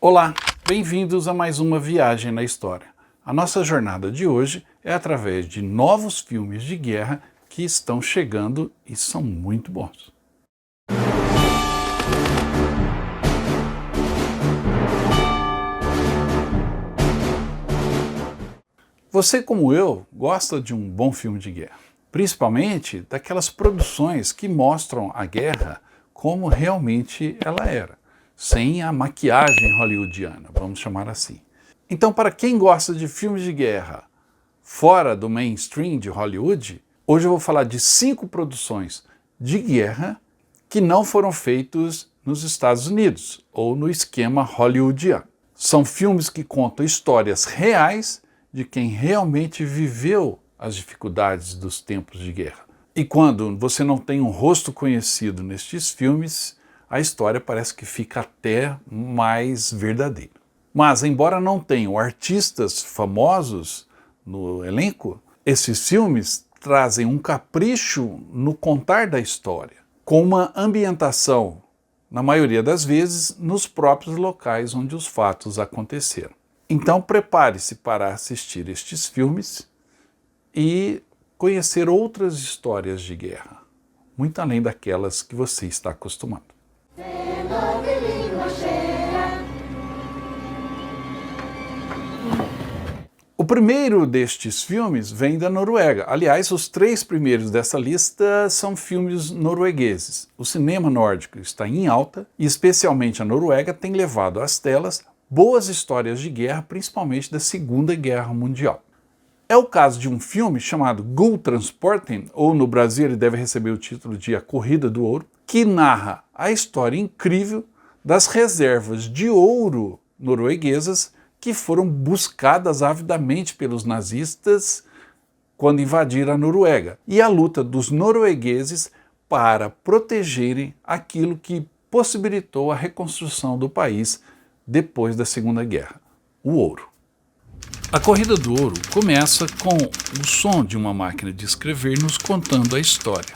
Olá, bem-vindos a mais uma viagem na história. A nossa jornada de hoje é através de novos filmes de guerra que estão chegando e são muito bons. Você, como eu, gosta de um bom filme de guerra, principalmente daquelas produções que mostram a guerra como realmente ela era, sem a maquiagem hollywoodiana, vamos chamar assim. Então, para quem gosta de filmes de guerra fora do mainstream de Hollywood, hoje eu vou falar de 5 produções de guerra que não foram feitos nos Estados Unidos ou no esquema hollywoodiano. São filmes que contam histórias reais de quem realmente viveu as dificuldades dos tempos de guerra. E quando você não tem um rosto conhecido nestes filmes, a história parece que fica até mais verdadeira. Mas, embora não tenham artistas famosos no elenco, esses filmes trazem um capricho no contar da história, com uma ambientação, na maioria das vezes, nos próprios locais onde os fatos aconteceram. Então prepare-se para assistir estes filmes e conhecer outras histórias de guerra, muito além daquelas que você está acostumado. O primeiro destes filmes vem da Noruega. Aliás, os 3 primeiros dessa lista são filmes noruegueses. O cinema nórdico está em alta e especialmente a Noruega tem levado às telas boas histórias de guerra, principalmente da Segunda Guerra Mundial. É o caso de um filme chamado Gulltransporten, ou no Brasil ele deve receber o título de A Corrida do Ouro, que narra a história incrível das reservas de ouro norueguesas que foram buscadas avidamente pelos nazistas quando invadiram a Noruega, e a luta dos noruegueses para protegerem aquilo que possibilitou a reconstrução do país depois da Segunda Guerra, o ouro. A Corrida do Ouro começa com o som de uma máquina de escrever nos contando a história,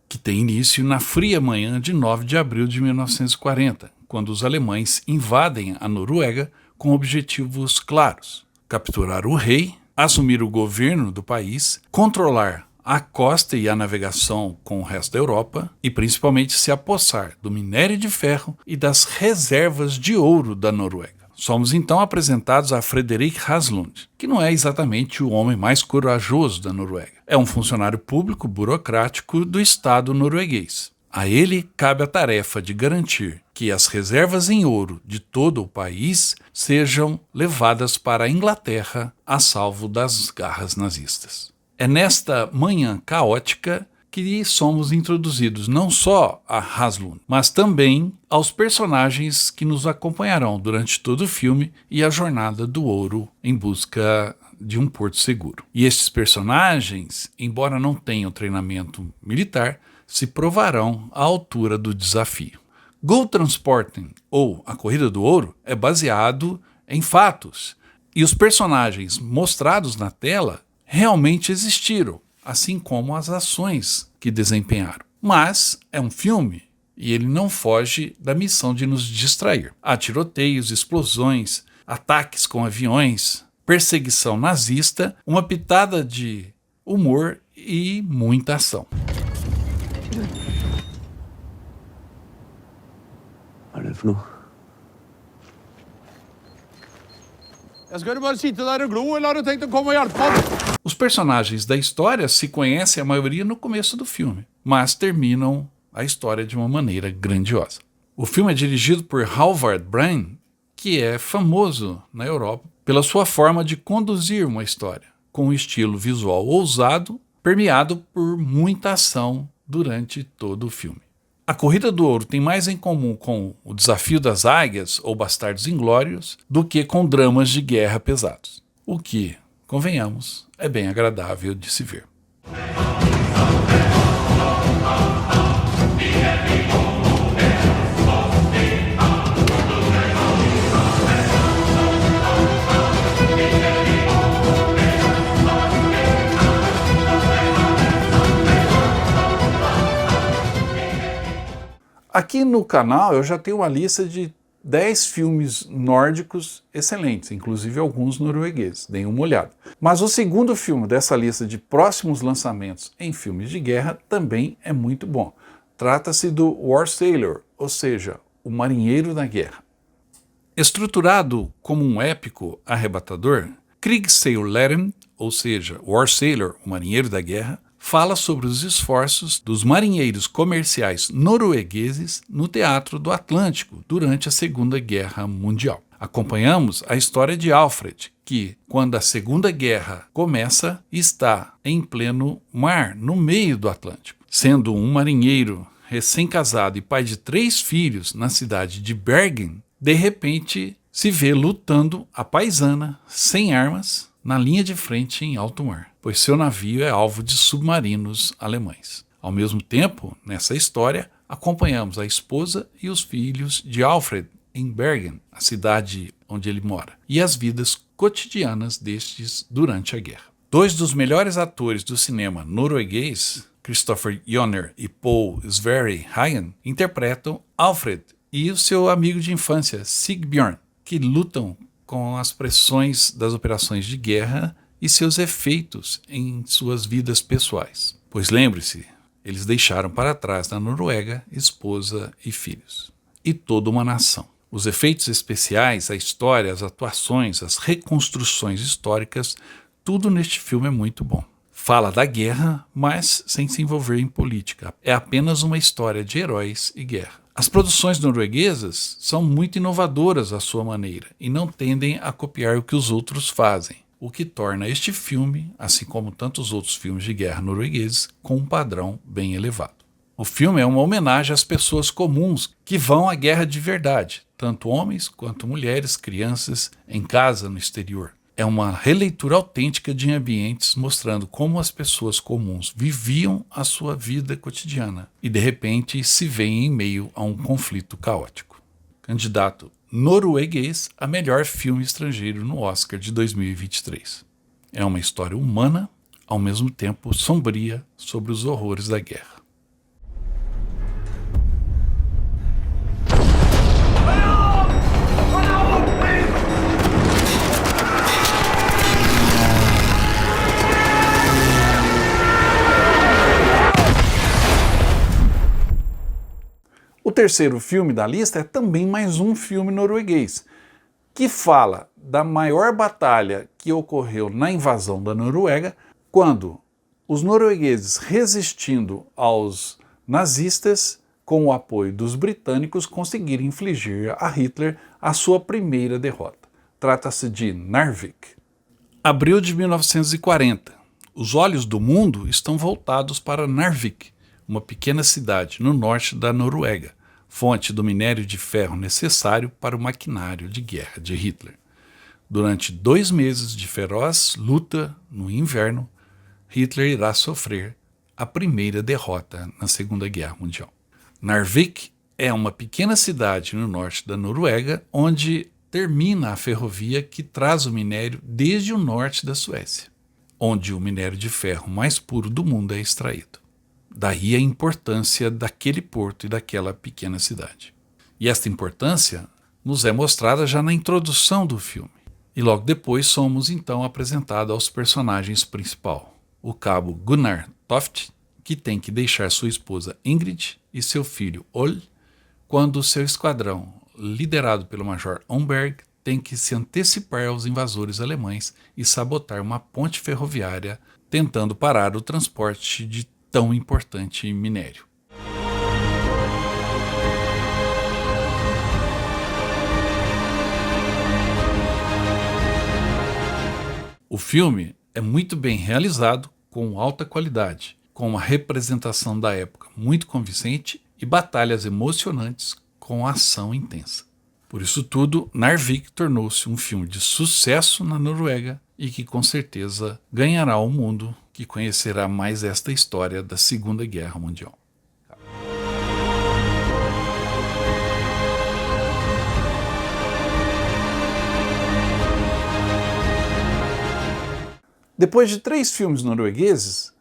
que tem início na fria manhã de 9 de abril de 1940, quando os alemães invadem a Noruega com objetivos claros: capturar o rei, assumir o governo do país, controlar a costa e a navegação com o resto da Europa e principalmente se apossar do minério de ferro e das reservas de ouro da Noruega. Somos então apresentados a Frederick Haslund, que não é exatamente o homem mais corajoso da Noruega. É um funcionário público burocrático do Estado norueguês. A ele cabe a tarefa de garantir que as reservas em ouro de todo o país sejam levadas para a Inglaterra a salvo das garras nazistas. É nesta manhã caótica que somos introduzidos não só a Haslund, mas também aos personagens que nos acompanharão durante todo o filme e a jornada do ouro em busca de um porto seguro. E estes personagens, embora não tenham treinamento militar, se provarão à altura do desafio. Gulltransporten, ou A Corrida do Ouro, é baseado em fatos, e os personagens mostrados na tela realmente existiram, assim como as ações que desempenharam. Mas é um filme e ele não foge da missão de nos distrair. Há tiroteios, explosões, ataques com aviões, perseguição nazista, uma pitada de humor e muita ação. Vad är det för något? Jeg skal du bare sitte der og glo, eller har du tenkt å komme og hjelpe meg? Os personagens da história se conhecem a maioria no começo do filme, mas terminam a história de uma maneira grandiosa. O filme é dirigido por Halvard Brein, que é famoso na Europa pela sua forma de conduzir uma história, com um estilo visual ousado, permeado por muita ação durante todo o filme. A Corrida do Ouro tem mais em comum com O Desafio das Águias ou Bastardos Inglórios do que com dramas de guerra pesados, o que, convenhamos, é bem agradável de se ver. Aqui no canal eu já tenho uma lista de 10 filmes nórdicos excelentes, inclusive alguns noruegueses, deem uma olhada. Mas o segundo filme dessa lista de próximos lançamentos em filmes de guerra também é muito bom. Trata-se do War Sailor, ou seja, o marinheiro da guerra. Estruturado como um épico arrebatador, Krigsseilerleren, ou seja, War Sailor, o marinheiro da guerra, fala sobre os esforços dos marinheiros comerciais noruegueses no teatro do Atlântico durante a Segunda Guerra Mundial. Acompanhamos a história de Alfred, que, quando a Segunda Guerra começa, está em pleno mar, no meio do Atlântico. Sendo um marinheiro recém-casado e pai de 3 filhos na cidade de Bergen, de repente se vê lutando à paisana, sem armas, na linha de frente em alto mar, pois seu navio é alvo de submarinos alemães. Ao mesmo tempo, nessa história, acompanhamos a esposa e os filhos de Alfred em Bergen, a cidade onde ele mora, e as vidas cotidianas destes durante a guerra. 2 dos melhores atores do cinema norueguês, Kristoffer Joner e Paul Sverre Hagen, interpretam Alfred e o seu amigo de infância, Sigbjørn, que lutam com as pressões das operações de guerra e seus efeitos em suas vidas pessoais. Pois lembre-se, eles deixaram para trás na Noruega esposa e filhos. E toda uma nação. Os efeitos especiais, a história, as atuações, as reconstruções históricas, tudo neste filme é muito bom. Fala da guerra, mas sem se envolver em política. É apenas uma história de heróis e guerra. As produções norueguesas são muito inovadoras à sua maneira e não tendem a copiar o que os outros fazem, o que torna este filme, assim como tantos outros filmes de guerra noruegueses, com um padrão bem elevado. O filme é uma homenagem às pessoas comuns que vão à guerra de verdade, tanto homens quanto mulheres, crianças, em casa, no exterior. É uma releitura autêntica de ambientes mostrando como as pessoas comuns viviam a sua vida cotidiana e de repente se veem em meio a um conflito caótico. Candidato norueguês a melhor filme estrangeiro no Oscar de 2023. É uma história humana, ao mesmo tempo sombria, sobre os horrores da guerra. O terceiro filme da lista é também mais um filme norueguês, que fala da maior batalha que ocorreu na invasão da Noruega, quando os noruegueses, resistindo aos nazistas, com o apoio dos britânicos, conseguiram infligir a Hitler a sua primeira derrota. Trata-se de Narvik. Abril de 1940. Os olhos do mundo estão voltados para Narvik, uma pequena cidade no norte da Noruega, fonte do minério de ferro necessário para o maquinário de guerra de Hitler. Durante 2 meses de feroz luta no inverno, Hitler irá sofrer a primeira derrota na Segunda Guerra Mundial. Narvik é uma pequena cidade no norte da Noruega, onde termina a ferrovia que traz o minério desde o norte da Suécia, onde o minério de ferro mais puro do mundo é extraído. Daí a importância daquele porto e daquela pequena cidade. E esta importância nos é mostrada já na introdução do filme. E logo depois somos então apresentados aos personagens principais. O cabo Gunnar Toft, que tem que deixar sua esposa Ingrid e seu filho Ol, quando seu esquadrão, liderado pelo Major Omberg, tem que se antecipar aos invasores alemães e sabotar uma ponte ferroviária, tentando parar o transporte de tão importante minério. O filme é muito bem realizado, com alta qualidade, com uma representação da época muito convincente e batalhas emocionantes com ação intensa. Por isso tudo, Narvik tornou-se um filme de sucesso na Noruega e que com certeza ganhará o mundo que conhecerá mais esta história da Segunda Guerra Mundial. Depois de 3 filmes noruegueses,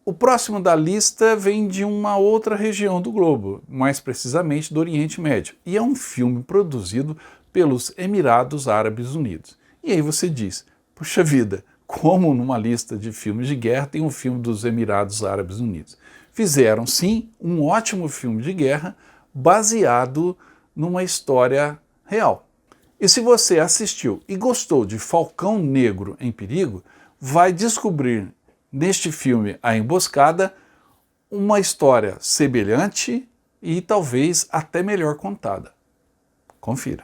O próximo da lista vem de uma outra região do globo, mais precisamente do Oriente Médio, e é um filme produzido pelos Emirados Árabes Unidos. E aí você diz, puxa vida, como numa lista de filmes de guerra tem um filme dos Emirados Árabes Unidos? Fizeram sim um ótimo filme de guerra baseado numa história real. E se você assistiu e gostou de Falcão Negro em Perigo, vai descobrir neste filme A Emboscada uma história semelhante e talvez até melhor contada. Confira.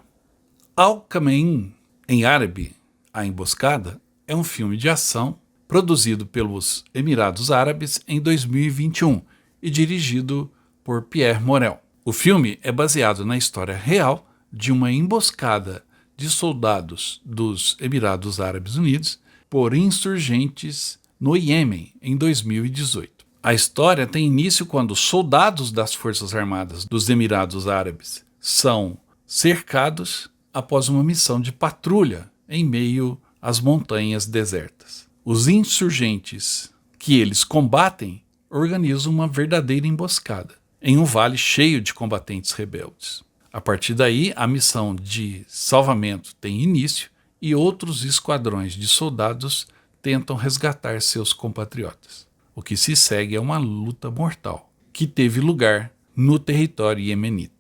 Al-Kamein, em árabe, A Emboscada, é um filme de ação produzido pelos Emirados Árabes em 2021 e dirigido por Pierre Morel. O filme é baseado na história real de uma emboscada de soldados dos Emirados Árabes Unidos por insurgentes no Iêmen em 2018. A história tem início quando soldados das Forças Armadas dos Emirados Árabes são cercados após uma missão de patrulha em meio às montanhas desertas. Os insurgentes que eles combatem organizam uma verdadeira emboscada em um vale cheio de combatentes rebeldes. A partir daí, a missão de salvamento tem início e outros esquadrões de soldados tentam resgatar seus compatriotas. O que se segue é uma luta mortal, que teve lugar no território iemenita.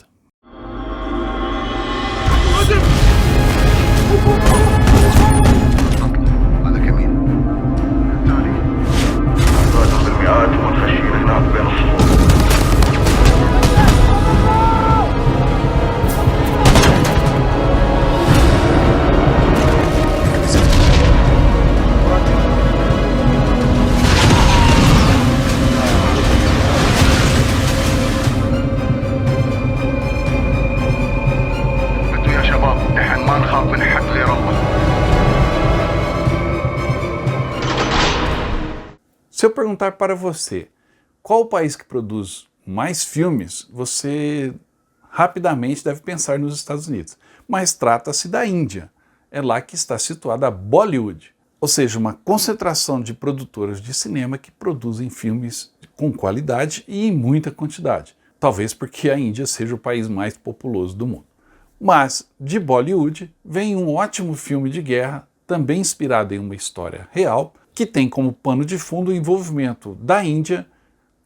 Se eu perguntar para você qual o país que produz mais filmes, você rapidamente deve pensar nos Estados Unidos. Mas trata-se da Índia. É lá que está situada a Bollywood, ou seja, uma concentração de produtoras de cinema que produzem filmes com qualidade e em muita quantidade. Talvez porque a Índia seja o país mais populoso do mundo. Mas de Bollywood vem um ótimo filme de guerra, também inspirado em uma história real, que tem como pano de fundo o envolvimento da Índia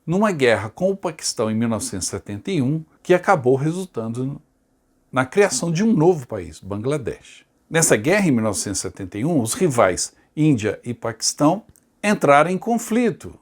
numa guerra com o Paquistão em 1971, que acabou resultando na criação de um novo país, Bangladesh. Nessa guerra, em 1971, os rivais Índia e Paquistão entraram em conflito.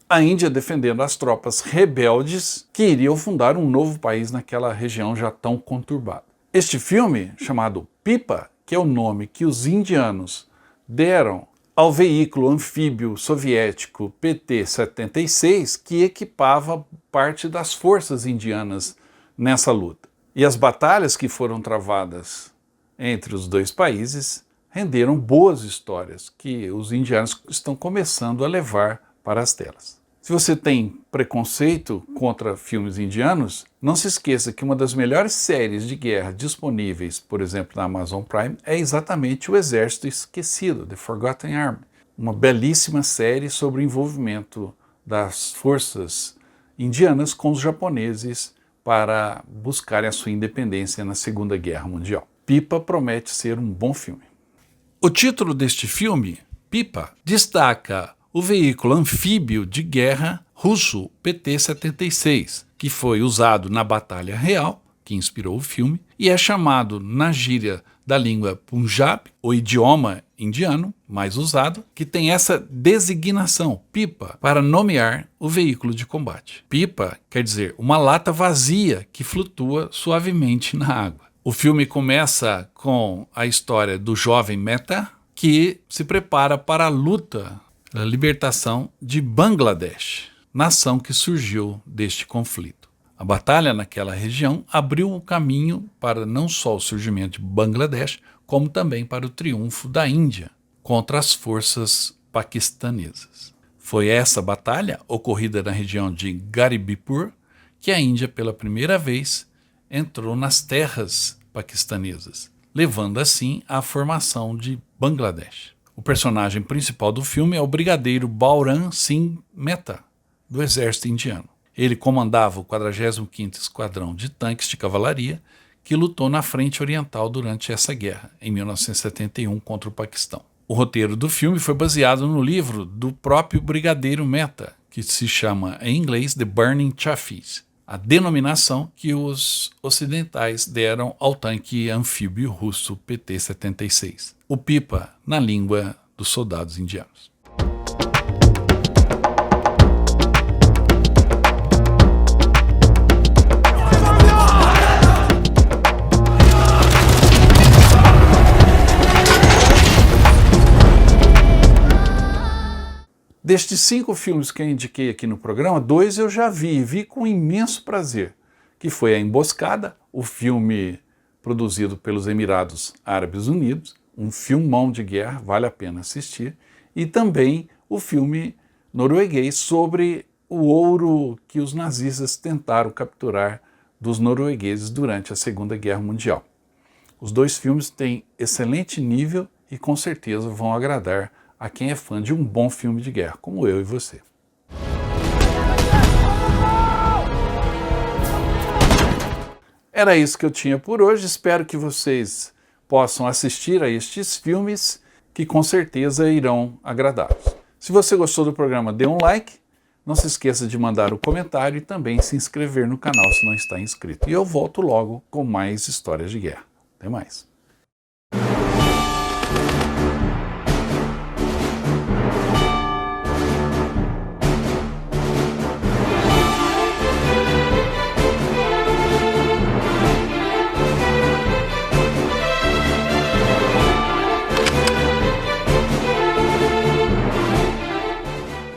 A Índia defendendo as tropas rebeldes que iriam fundar um novo país naquela região já tão conturbada. Este filme, chamado Pipa, que é o nome que os indianos deram ao veículo anfíbio soviético PT-76, que equipava parte das forças indianas nessa luta. E as batalhas que foram travadas entre os dois países renderam boas histórias que os indianos estão começando a levar para as telas. Se você tem preconceito contra filmes indianos, não se esqueça que uma das melhores séries de guerra disponíveis, por exemplo, na Amazon Prime, é exatamente O Exército Esquecido, The Forgotten Army. Uma belíssima série sobre o envolvimento das forças indianas com os japoneses para buscarem a sua independência na Segunda Guerra Mundial. Pipa promete ser um bom filme. O título deste filme, Pipa, destaca o veículo anfíbio de guerra russo PT-76, que foi usado na Batalha Real, que inspirou o filme, e é chamado na gíria da língua Punjab, o idioma indiano mais usado, que tem essa designação, pipa, para nomear o veículo de combate. Pipa quer dizer uma lata vazia que flutua suavemente na água. O filme começa com a história do jovem Mehta, que se prepara para a luta a libertação de Bangladesh, nação que surgiu deste conflito. A batalha naquela região abriu o caminho para não só o surgimento de Bangladesh, como também para o triunfo da Índia contra as forças paquistanesas. Foi essa batalha, ocorrida na região de Garibipur, que a Índia pela primeira vez entrou nas terras paquistanesas, levando assim à formação de Bangladesh. O personagem principal do filme é o brigadeiro Balram Singh Mehta, do exército indiano. Ele comandava o 45º Esquadrão de Tanques de Cavalaria, que lutou na frente oriental durante essa guerra, em 1971, contra o Paquistão. O roteiro do filme foi baseado no livro do próprio brigadeiro Mehta, que se chama em inglês The Burning Chaffees, a denominação que os ocidentais deram ao tanque anfíbio russo PT-76, o Pipa na língua dos soldados indianos. Destes 5 filmes que eu indiquei aqui no programa, 2 eu já vi com imenso prazer, que foi A Emboscada, o filme produzido pelos Emirados Árabes Unidos, um filmão de guerra, vale a pena assistir, e também o filme norueguês sobre o ouro que os nazistas tentaram capturar dos noruegueses durante a Segunda Guerra Mundial. Os 2 filmes têm excelente nível e com certeza vão agradar a quem é fã de um bom filme de guerra, como eu e você. Era isso que eu tinha por hoje, espero que vocês possam assistir a estes filmes que com certeza irão agradá-los. Se você gostou do programa, dê um like, não se esqueça de mandar um comentário e também se inscrever no canal se não está inscrito. E eu volto logo com mais histórias de guerra. Até mais!